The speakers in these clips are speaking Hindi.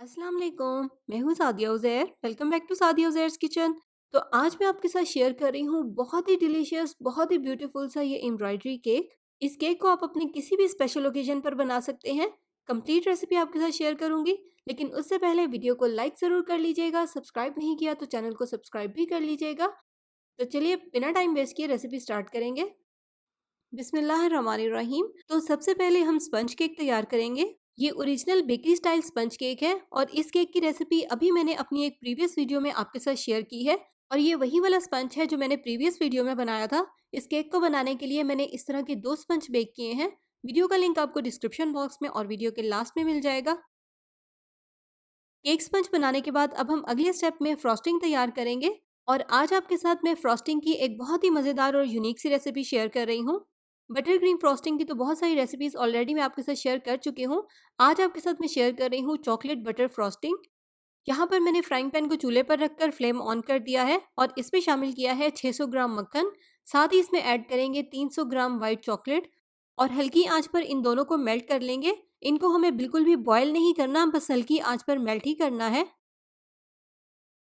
अस्सलाम वालेकुम, मैं हूँ Sadia Uzair. Welcome back to Sadia Uzair's kitchen. तो आज मैं आपके साथ शेयर कर रही हूँ बहुत ही डिलीशियस, बहुत ही ब्यूटीफुल सा ये एम्ब्रॉयडरी केक। इस केक को आप अपने किसी भी स्पेशल ओकेजन पर बना सकते हैं। कंप्लीट रेसिपी आपके साथ शेयर करूँगी, लेकिन उससे पहले वीडियो को लाइक ज़रूर कर लीजिएगा। सब्सक्राइब नहीं किया तो चैनल को सब्सक्राइब भी कर लीजिएगा। तो चलिए बिना टाइम वेस्ट किए रेसिपी स्टार्ट करेंगे। बिस्मिल्लाहिर्रहमानिर्रहीम। तो सबसे पहले हम स्पंज केक तैयार करेंगे। ये original bakery style sponge cake है और इस केक की रेसिपी अभी मैंने अपनी एक प्रीवियस वीडियो में आपके साथ शेयर की है। और ये वही वाला स्पंज है जो मैंने प्रीवियस वीडियो में बनाया था। इस केक को बनाने के लिए मैंने इस तरह के 2 स्पंज बेक किए हैं। वीडियो का लिंक आपको डिस्क्रिप्शन बॉक्स में और वीडियो के लास्ट में मिल जाएगा। केक स्पंज बनाने के बाद अब हम अगले स्टेप में फ्रॉस्टिंग तैयार करेंगे। और आज आपके साथ मैं फ्रॉस्टिंग की एक बहुत ही मज़ेदार और यूनिक सी रेसिपी शेयर कर रही हूँ। बटर क्रीम फ्रॉस्टिंग की तो बहुत सारी रेसिपीज़ ऑलरेडी मैं आपके साथ शेयर कर चुकी हूँ। आज आपके साथ मैं शेयर कर रही हूँ चॉकलेट बटर फ्रॉस्टिंग। यहाँ पर मैंने फ्राइंग पैन को चूल्हे पर रखकर फ्लेम ऑन कर दिया है और इसमें शामिल किया है 600 ग्राम मक्खन। साथ ही इसमें ऐड करेंगे 300 ग्राम वाइट चॉकलेट और हल्की आंच पर इन दोनों को मेल्ट कर लेंगे। इनको हमें बिल्कुल भी बॉयल नहीं करना, बस हल्की आंच पर मेल्ट ही करना है।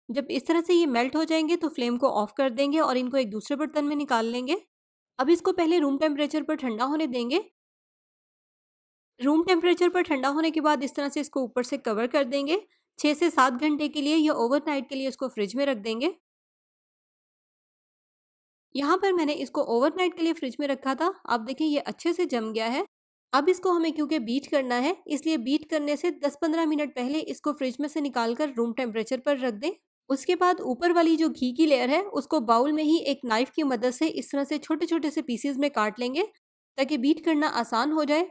जब इस तरह से ये मेल्ट हो जाएंगे तो फ्लेम को ऑफ कर देंगे और इनको एक दूसरे बर्तन में निकाल लेंगे। अब इसको पहले रूम टेम्परेचर पर ठंडा होने देंगे। रूम टेम्परेचर पर ठंडा होने के बाद इस तरह से इसको ऊपर से कवर कर देंगे। 6 से 7 घंटे के लिए या ओवरनाइट के लिए इसको फ्रिज में रख देंगे। यहाँ पर मैंने इसको ओवरनाइट के लिए फ्रिज में रखा था। आप देखें ये अच्छे से जम गया है। अब इसको हमें क्योंकि बीट करना है, इसलिए बीट करने से 10-15 मिनट पहले इसको फ्रिज में से निकाल कर रूम टेम्परेचर पर रख दें। उसके बाद ऊपर वाली जो घी की लेयर है उसको बाउल में ही एक नाइफ की मदद से इस तरह से छोटे-छोटे से पीसेस में काट लेंगे ताकि बीट करना आसान हो जाए।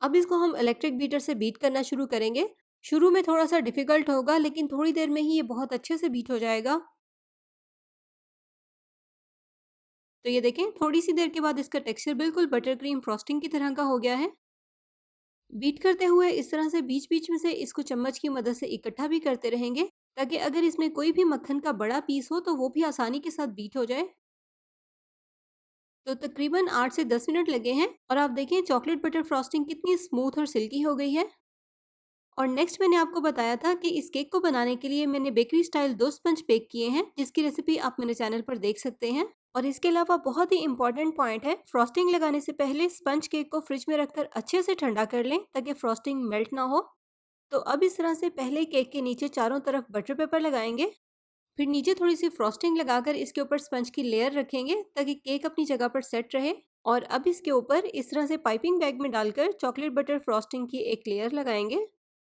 अब इसको हम इलेक्ट्रिक बीटर से बीट करना शुरू करेंगे। शुरू में थोड़ा-सा डिफ़िकल्ट होगा, लेकिन थोड़ी देर में ही ये बहुत अच्छे से बीट हो जाएगा। तो ये देखें थोड़ी-सी देर के बाद इसका टेक्सचर बिल्कुल बटर क्रीम फ्रॉस्टिंग की तरह का हो गया है। बीट करते हुए इस तरह से बीच-बीच में से इसको चम्मच की मदद से इकट्ठा भी करते रहेंगे ताकि अगर इसमें कोई भी मक्खन का बड़ा पीस हो तो वो भी आसानी के साथ बीट हो जाए। तो तकरीबन 8 से 10 मिनट लगे हैं और आप देखें चॉकलेट बटर फ्रॉस्टिंग कितनी स्मूथ और सिल्की हो गई है। और नेक्स्ट मैंने आपको बताया था कि इस केक को बनाने के लिए मैंने बेकरी स्टाइल 2 स्पंज बेक किए हैं, जिसकी रेसिपी आप मेरे चैनल पर देख सकते हैं। और इसके अलावा बहुत ही इंपॉर्टेंट पॉइंट है, फ्रॉस्टिंग लगाने से पहले स्पंज केक को फ्रिज में रखकर अच्छे से ठंडा कर लें ताकि फ्रॉस्टिंग मेल्ट ना हो। तो अब इस तरह से पहले केक के नीचे चारों तरफ बटर पेपर लगाएंगे। फिर नीचे थोड़ी सी फ्रॉस्टिंग लगाकर इसके ऊपर स्पंज की लेयर रखेंगे ताकि केक अपनी जगह पर सेट रहे। और अब इसके ऊपर इस तरह से पाइपिंग बैग में डालकर चॉकलेट बटर फ्रॉस्टिंग की एक लेयर लगाएंगे।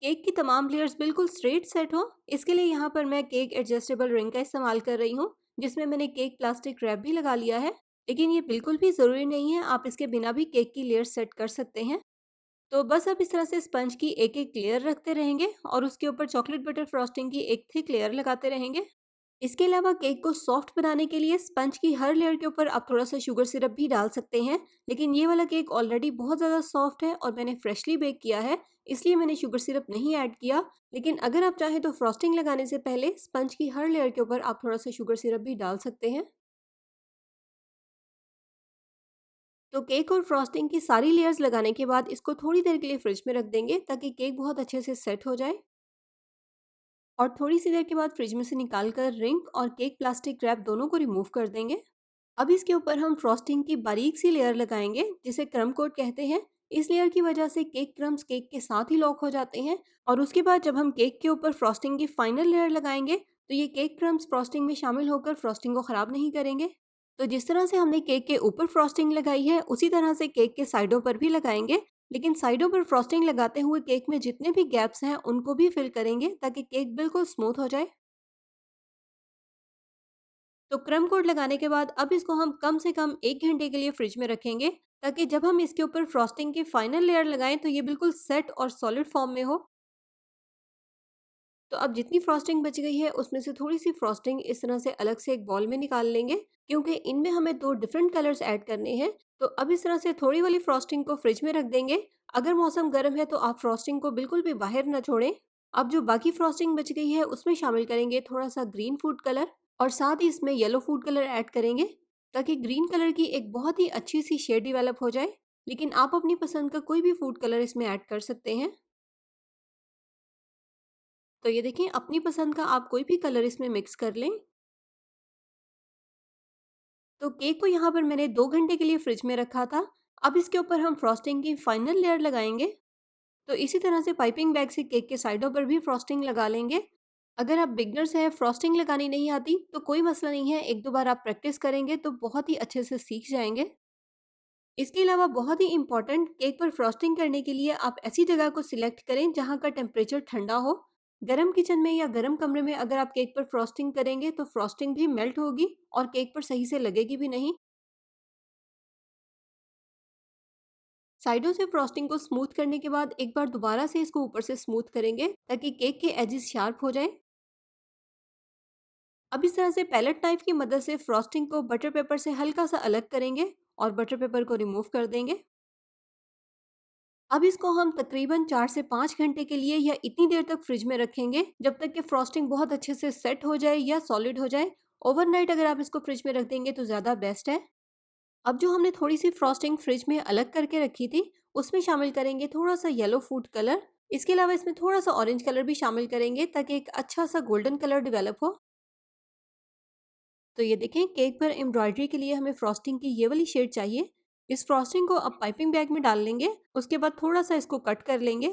केक की तमाम लेयर्स बिल्कुल स्ट्रेट सेट हो, इसके लिए यहाँ पर मैं केक एडजस्टेबल रिंग का इस्तेमाल कर रही हूँ, जिसमें मैंने केक प्लास्टिक रैप भी लगा लिया है। लेकिन ये बिल्कुल भी ज़रूरी नहीं है, आप इसके बिना भी केक की लेयर सेट कर सकते हैं। तो बस अब इस तरह से स्पंज की एक एक लेयर रखते रहेंगे और उसके ऊपर चॉकलेट बटर फ्रॉस्टिंग की एक थिक लेयर लगाते रहेंगे। इसके अलावा केक को सॉफ्ट बनाने के लिए स्पंज की हर लेयर के ऊपर आप थोड़ा सा शुगर सिरप भी डाल सकते हैं। लेकिन ये वाला केक ऑलरेडी बहुत ज़्यादा सॉफ्ट है और मैंने फ्रेशली बेक किया है, इसलिए मैंने शुगर सिरप नहीं ऐड किया। लेकिन अगर आप चाहें तो फ्रॉस्टिंग लगाने से पहले स्पंज की हर लेयर के ऊपर आप थोड़ा सा शुगर सिरप भी डाल सकते हैं। तो केक और फ्रॉस्टिंग की सारी लेयर्स लगाने के बाद इसको थोड़ी देर के लिए फ्रिज में रख देंगे ताकि केक बहुत अच्छे से सेट हो जाए। और थोड़ी सी देर के बाद फ्रिज में से निकाल कर रिंग और केक प्लास्टिक रैप दोनों को रिमूव कर देंगे। अब इसके ऊपर हम फ्रॉस्टिंग की बारीक सी लेयर लगाएंगे, जिसे क्रम कोट कहते हैं। इस लेयर की वजह से केक क्रम्स केक के साथ ही लॉक हो जाते हैं। और उसके बाद जब हम केक के ऊपर फ्रॉस्टिंग की फाइनल लेयर लगाएंगे तो ये केक क्रम्स फ्रॉस्टिंग में शामिल होकर फ्रॉस्टिंग को ख़राब नहीं करेंगे। तो जिस तरह से हमने केक के ऊपर फ्रॉस्टिंग लगाई है उसी तरह से केक के साइडों पर भी लगाएंगे। लेकिन साइडों पर फ्रॉस्टिंग लगाते हुए केक में जितने भी गैप्स हैं उनको भी फिल करेंगे ताकि केक बिल्कुल स्मूथ हो जाए। तो क्रम कोट लगाने के बाद अब इसको हम कम से कम 1 घंटे के लिए फ्रिज में रखेंगे ताकि जब हम इसके ऊपर फ्रॉस्टिंग की फाइनल लेयर लगाएं तो ये बिल्कुल सेट और सॉलिड फॉर्म में हो। तो अब जितनी फ्रॉस्टिंग बच गई है उसमें से थोड़ी सी फ्रॉस्टिंग इस तरह से अलग से एक बॉल में निकाल लेंगे, क्योंकि इनमें हमें 2 डिफरेंट कलर्स ऐड करने हैं। तो अब इस तरह से थोड़ी वाली फ्रॉस्टिंग को फ्रिज में रख देंगे। अगर मौसम गर्म है तो आप फ्रॉस्टिंग को बिल्कुल भी बाहर ना छोड़ें। अब जो बाकी फ्रॉस्टिंग बच गई है उसमें शामिल करेंगे थोड़ा सा ग्रीन फूड कलर और साथ ही इसमें येलो फूड कलर ऐड करेंगे ताकि ग्रीन कलर की एक बहुत ही अच्छी सी शेड डेवलप हो जाए। लेकिन आप अपनी पसंद का कोई भी फूड कलर इसमें ऐड कर सकते हैं। तो ये देखें, अपनी पसंद का आप कोई भी कलर इसमें मिक्स कर लें। तो केक को यहाँ पर मैंने 2 घंटे के लिए फ्रिज में रखा था। अब इसके ऊपर हम फ्रॉस्टिंग की फाइनल लेयर लगाएँगे। तो इसी तरह से पाइपिंग बैग से केक के साइडों पर भी फ्रॉस्टिंग लगा लेंगे। अगर आप बिगनर्स हैं, फ्रॉस्टिंग लगानी नहीं आती, तो कोई मसला नहीं है, 1-2 बार आप प्रैक्टिस करेंगे तो बहुत ही अच्छे से सीख जाएँगे। इसके अलावा बहुत ही इम्पोर्टेंट, केक पर फ्रॉस्टिंग करने के लिए आप ऐसी जगह को सिलेक्ट करें जहाँ का टेम्परेचर ठंडा हो। गरम किचन में या गरम कमरे में अगर आप केक पर फ्रॉस्टिंग करेंगे तो फ्रॉस्टिंग भी मेल्ट होगी और केक पर सही से लगेगी भी नहीं। साइडों से फ्रॉस्टिंग को स्मूथ करने के बाद एक बार दोबारा से इसको ऊपर से स्मूथ करेंगे ताकि केक के एजेस शार्प हो जाए। अब इस तरह से पैलेट नाइफ की मदद से फ्रॉस्टिंग को बटर पेपर से हल्का सा अलग करेंगे और बटर पेपर को रिमूव कर देंगे। अब इसको हम तकरीबन 4 से 5 घंटे के लिए या इतनी देर तक फ्रिज में रखेंगे जब तक कि फ्रॉस्टिंग बहुत अच्छे से सेट हो जाए या सॉलिड हो जाए। ओवरनाइट अगर आप इसको फ्रिज में रख देंगे तो ज़्यादा बेस्ट है। अब जो हमने थोड़ी सी फ्रॉस्टिंग फ्रिज में अलग करके रखी थी, उसमें शामिल करेंगे थोड़ा सा येलो फूड कलर। इसके अलावा इसमें थोड़ा सा ऑरेंज कलर भी शामिल करेंगे ताकि एक अच्छा सा गोल्डन कलर डेवलप हो। तो ये देखें, केक पर एम्ब्रॉयडरी के लिए हमें फ्रॉस्टिंग की ये वाली शेड चाहिए। इस फ्रॉस्टिंग को अब पाइपिंग बैग में डाल लेंगे। उसके बाद थोड़ा सा इसको कट कर लेंगे।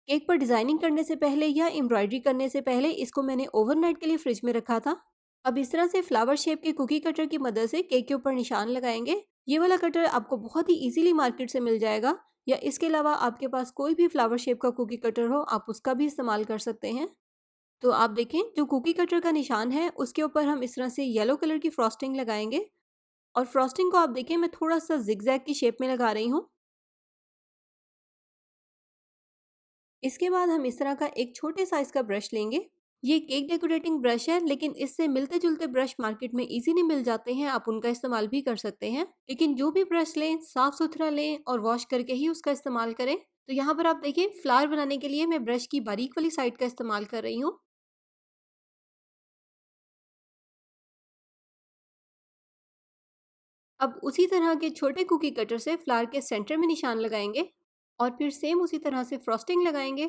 केक पर डिजाइनिंग करने से पहले या एम्ब्रॉयडरी करने से पहले इसको मैंने ओवरनाइट के लिए फ्रिज में रखा था। अब इस तरह से फ्लावर शेप के कुकी कटर की मदद से केक के ऊपर निशान लगाएंगे। ये वाला कटर आपको बहुत ही इजीली मार्केट से मिल जाएगा, या इसके अलावा आपके पास कोई भी फ्लावर शेप का कुकी कटर हो, आप उसका भी इस्तेमाल कर सकते हैं। तो आप देखें, जो कुकी कटर का निशान है उसके ऊपर हम इस तरह से येलो कलर की फ्रॉस्टिंग लगाएंगे। और फ्रॉस्टिंग को आप देखें, मैं थोड़ा सा जिगजैग की शेप में लगा रही हूँ। इसके बाद हम इस तरह का एक छोटे साइज का ब्रश लेंगे। ये केक डेकोरेटिंग ब्रश है, लेकिन इससे मिलते जुलते ब्रश मार्केट में इजीली मिल जाते हैं, आप उनका इस्तेमाल भी कर सकते हैं। लेकिन जो भी ब्रश लें, साफ सुथरा लें और वॉश करके ही उसका इस्तेमाल करें। तो यहाँ पर आप देखिए, फ्लावर बनाने के लिए मैं ब्रश की बारीक वाली साइड का इस्तेमाल कर रही हूँ। अब उसी तरह के छोटे कुकी कटर से फ्लावर के सेंटर में निशान लगाएंगे और फिर सेम उसी तरह से फ्रॉस्टिंग लगाएंगे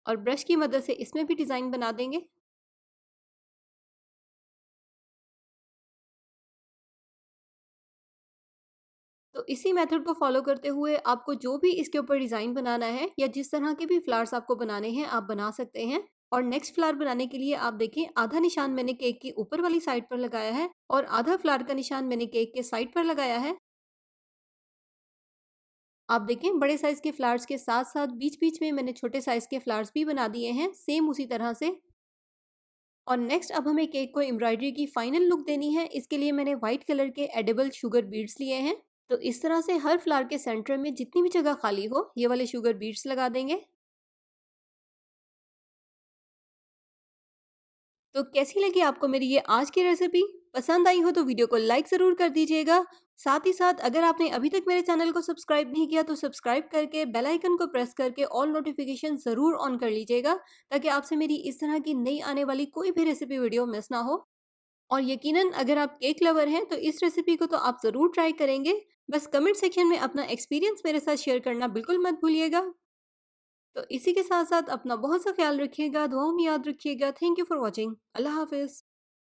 और ब्रश की मदद से इसमें भी डिजाइन बना देंगे। तो इसी मेथड को फॉलो करते हुए आपको जो भी इसके ऊपर डिज़ाइन बनाना है या जिस तरह के भी फ्लावर्स आपको बनाने हैं, आप बना सकते हैं। और नेक्स्ट फ्लावर बनाने के लिए आप देखें, आधा निशान मैंने केक की ऊपर वाली साइड पर लगाया है और आधा फ्लावर का निशान मैंने केक के साइड पर लगाया है। आप देखें, बड़े साइज के फ्लावर्स के साथ साथ बीच बीच में मैंने छोटे साइज के फ्लावर्स भी बना दिए हैं, सेम उसी तरह से। और नेक्स्ट अब हमें केक को एम्ब्रॉयडरी की फाइनल लुक देनी है। इसके लिए मैंने व्हाइट कलर के एडिबल शुगर बीड्स लिए हैं। तो इस तरह से हर फ्लावर के सेंटर में जितनी भी जगह खाली हो, ये वाले शुगर बीड्स लगा देंगे। तो कैसी लगी आपको मेरी ये आज की रेसिपी? पसंद आई हो तो वीडियो को लाइक ज़रूर कर दीजिएगा। साथ ही साथ अगर आपने अभी तक मेरे चैनल को सब्सक्राइब नहीं किया तो सब्सक्राइब करके बेल आइकन को प्रेस करके ऑल नोटिफिकेशन ज़रूर ऑन कर लीजिएगा, ताकि आपसे मेरी इस तरह की नई आने वाली कोई भी रेसिपी वीडियो मिस ना हो। और यकीनन अगर आप केक लवर हैं तो इस रेसिपी को तो आप ज़रूर ट्राई करेंगे। बस कमेंट सेक्शन में अपना एक्सपीरियंस मेरे साथ शेयर करना बिल्कुल मत भूलिएगा। तो इसी के साथ साथ अपना बहुत सा ख्याल रखिएगा, दुआओं में याद रखिएगा। Thank you for watching. अल्लाह हाफिज़।